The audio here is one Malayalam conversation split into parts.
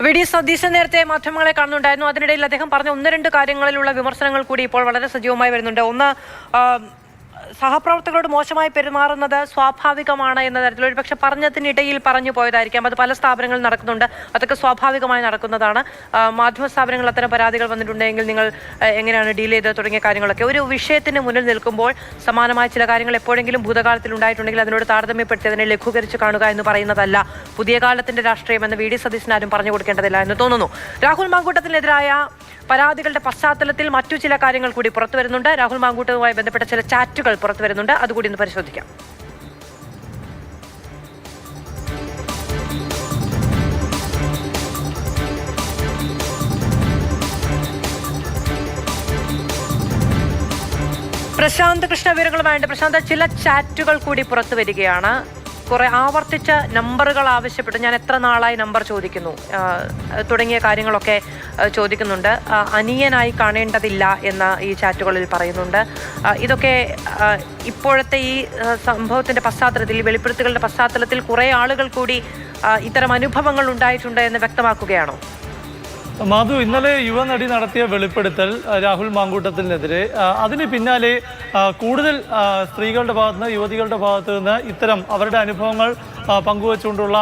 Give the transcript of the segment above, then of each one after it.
വി.ഡി. സതീശൻ നേരത്തെ മാധ്യമങ്ങളെ കാണുന്നുണ്ടായിരുന്നു. അതിനിടയിൽ അദ്ദേഹം പറഞ്ഞ ഒന്ന് രണ്ട് കാര്യങ്ങളിലുള്ള വിമർശനങ്ങൾ കൂടി ഇപ്പോൾ വളരെ സജീവമായി വരുന്നുണ്ട്. ഒന്ന്, സഹപ്രവർത്തകരോട് മോശമായി പെരുമാറുന്നത് സ്വാഭാവികമാണ് എന്ന തരത്തിൽ ഒരുപക്ഷെ പറഞ്ഞതിനിടയിൽ പറഞ്ഞു പോയതായിരിക്കാം. അത് പല സ്ഥാപനങ്ങളിൽ നടക്കുന്നുണ്ട്, അതൊക്കെ സ്വാഭാവികമായി നടക്കുന്നതാണ്. മാധ്യമ സ്ഥാപനങ്ങൾ അത്തരം പരാതികൾ വന്നിട്ടുണ്ടെങ്കിൽ നിങ്ങൾ എങ്ങനെയാണ് ഡീൽ ചെയ്തത് തുടങ്ങിയ കാര്യങ്ങളൊക്കെ. ഒരു വിഷയത്തിന് മുന്നിൽ നിൽക്കുമ്പോൾ സമാനമായ ചില കാര്യങ്ങൾ എപ്പോഴെങ്കിലും ഭൂതകാലത്തിൽ ഉണ്ടായിട്ടുണ്ടെങ്കിൽ അതിനോട് താരതമ്യപ്പെടുത്തി അതിനെ ലഘൂകരിച്ച് കാണുക എന്ന് പറയുന്നതല്ല പുതിയ കാലത്തിന്റെ രാഷ്ട്രീയം എന്ന് വി.ഡി. സതീശൻ ആരും പറഞ്ഞു കൊടുക്കേണ്ടതില്ല എന്ന് തോന്നുന്നു. രാഹുൽ മാങ്കൂട്ടത്തിനെതിരായ പരാതികളുടെ പശ്ചാത്തലത്തിൽ മറ്റു ചില കാര്യങ്ങൾ കൂടി പുറത്തു വരുന്നുണ്ട്. രാഹുൽ മാങ്കൂട്ടവുമായി ബന്ധപ്പെട്ട ചില ചാറ്റുകൾ പുറത്തു വരുന്നുണ്ട്, അതുകൂടി ഒന്ന് പരിശോധിക്കാം. പ്രശാന്ത് കൃഷ്ണ വിവരങ്ങളുമായിട്ട്. പ്രശാന്ത്, ചില ചാറ്റുകൾ കൂടി പുറത്തു വരികയാണ്. കുറെ ആവർത്തിച്ച നമ്പറുകൾ ആവശ്യപ്പെട്ടു, ഞാൻ എത്ര നാളായി നമ്പർ ചോദിക്കുന്നു തുടങ്ങിയ കാര്യങ്ങളൊക്കെ ചോദിക്കുന്നുണ്ട്. അനിയനായി കാണേണ്ടതില്ല എന്ന് ഈ ചാറ്റുകളിൽ പറയുന്നുണ്ട്. ഇതൊക്കെ ഇപ്പോഴത്തെ ഈ സംഭവത്തിന്റെ പശ്ചാത്തലത്തിൽ, ഈ വെളിപ്പെടുത്തലുകളുടെ പശ്ചാത്തലത്തിൽ കുറെ ആളുകൾ കൂടി ഇത്തരം അനുഭവങ്ങൾ ഉണ്ടായിട്ടുണ്ട് എന്ന് വ്യക്തമാക്കുകയാണോ? മാധു, ഇന്നലെ യുവനടി നടത്തിയ വെളിപ്പെടുത്തൽ രാഹുൽ മാങ്കൂട്ടത്തിനെതിരെ, അതിന് പിന്നാലെ കൂടുതൽ സ്ത്രീകളുടെ ഭാഗത്തുനിന്ന്, യുവതികളുടെ ഭാഗത്തു നിന്ന് ഇത്തരം അവരുടെ അനുഭവങ്ങൾ പങ്കുവച്ചുകൊണ്ടുള്ള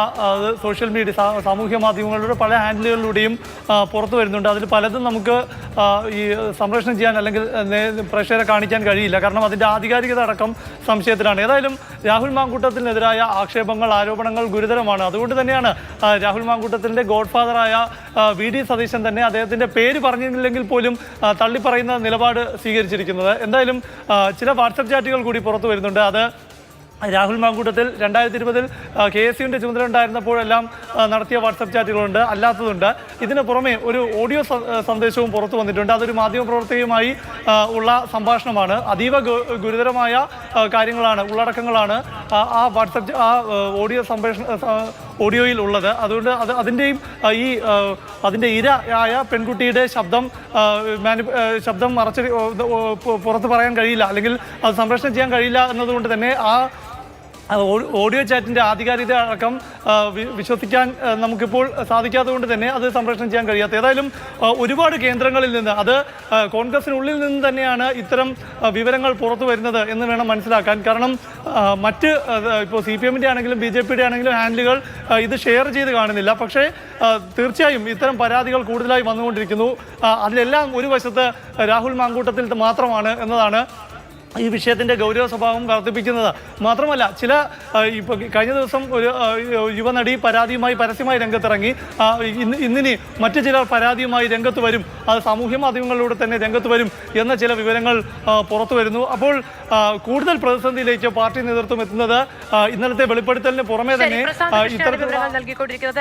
സോഷ്യൽ മീഡിയ, സാമൂഹ്യ മാധ്യമങ്ങളുടെ പല ഹാൻഡിലുകളിലൂടെയും പുറത്തു വരുന്നുണ്ട്. അതിൽ പലതും നമുക്ക് ഈ സംപ്രേഷണം ചെയ്യാൻ അല്ലെങ്കിൽ പ്രേക്ഷകരെ കാണിക്കാൻ കഴിയില്ല, കാരണം അതിൻ്റെ ആധികാരികത അടക്കം സംശയത്തിലാണ്. ഏതായാലും രാഹുൽ മാങ്കൂട്ടത്തിനെതിരായ ആക്ഷേപങ്ങൾ, ആരോപണങ്ങൾ ഗുരുതരമാണ്. അതുകൊണ്ട് തന്നെയാണ് രാഹുൽ മാങ്കൂട്ടത്തിൻ്റെ ഗോഡ് ഫാദറായ വി.ഡി. സതീശൻ തന്നെ അദ്ദേഹത്തിൻ്റെ പേര് പറഞ്ഞില്ലെങ്കിൽ പോലും തള്ളിപ്പറയുന്ന നിലപാട് സ്വീകരിച്ചിരിക്കുന്നത്. എന്തായാലും ചില വാട്സപ്പ് ചാറ്റുകൾ കൂടി പുറത്തു വരുന്നുണ്ട്. അത് രാഹുൽ മാങ്കൂട്ടത്തിൽ 2020 KSUവിൻ്റെ ചുമതല ഉണ്ടായിരുന്നപ്പോഴെല്ലാം നടത്തിയ വാട്സപ്പ് ചാറ്റുകളുണ്ട്, അല്ലാത്തതുണ്ട്. ഇതിന് പുറമെ ഒരു ഓഡിയോ സന്ദേശവും പുറത്തു വന്നിട്ടുണ്ട്. അതൊരു മാധ്യമപ്രവർത്തകയുമായി ഉള്ള സംഭാഷണമാണ്. അതീവ ഗുരുതരമായ കാര്യങ്ങളാണ്, ഉള്ളടക്കങ്ങളാണ് ആ വാട്സപ്പ് ഓഡിയോയിൽ ഉള്ളത്. അതുകൊണ്ട് അതിൻ്റെ ഇരയായ പെൺകുട്ടിയുടെ ശബ്ദം മറച്ച് പുറത്ത് പറയാൻ കഴിയില്ല, അല്ലെങ്കിൽ അത് സംപ്രേഷണം ചെയ്യാൻ കഴിയില്ല എന്നതുകൊണ്ട് തന്നെ ആ ഓഡിയോ ചാറ്റിൻ്റെ ആധികാരികത അടക്കം വിശ്വസിക്കാൻ നമുക്കിപ്പോൾ സാധിക്കാത്തതുകൊണ്ട് തന്നെ അത് സംപ്രേഷണം ചെയ്യാൻ കഴിയാത്ത. ഏതായാലും ഒരുപാട് കേന്ദ്രങ്ങളിൽ നിന്ന്, അത് കോൺഗ്രസിനുള്ളിൽ നിന്ന് തന്നെയാണ് ഇത്തരം വിവരങ്ങൾ പുറത്തു വരുന്നത് എന്ന് വേണം മനസ്സിലാക്കാൻ. കാരണം മറ്റ് ഇപ്പോൾ CPM-ൻ്റെ ആണെങ്കിലും BJP-യുടെ ആണെങ്കിലും ഹാൻഡിലുകൾ ഇത് ഷെയർ ചെയ്ത് കാണുന്നില്ല. പക്ഷേ തീർച്ചയായും ഇത്തരം പരാതികൾ കൂടുതലായി വന്നുകൊണ്ടിരിക്കുന്നു. അതിലെല്ലാം ഒരു വശത്ത് രാഹുൽ മാങ്കൂട്ടത്തിൽ മാത്രമാണ് എന്നതാണ് ഈ വിഷയത്തിൻ്റെ ഗൗരവ സ്വഭാവം വർദ്ധിപ്പിക്കുന്നത്. മാത്രമല്ല, ഇപ്പോൾ കഴിഞ്ഞ ദിവസം ഒരു യുവനടി പരാതിയുമായി പരസ്യമായി രംഗത്തിറങ്ങി. ഇന്നിനി മറ്റു ചിലർ പരാതിയുമായി രംഗത്ത് വരും, അത് സാമൂഹ്യ മാധ്യമങ്ങളിലൂടെ തന്നെ രംഗത്ത് വരും എന്ന ചില വിവരങ്ങൾ പുറത്തു വരുന്നു. അപ്പോൾ കൂടുതൽ പ്രതിസന്ധിയിലേക്ക് പാർട്ടി നേതൃത്വം എത്തുന്നത് ഇന്നലത്തെ വെളിപ്പെടുത്തലിന് പുറമെ തന്നെ ഇത്തരത്തിലുള്ള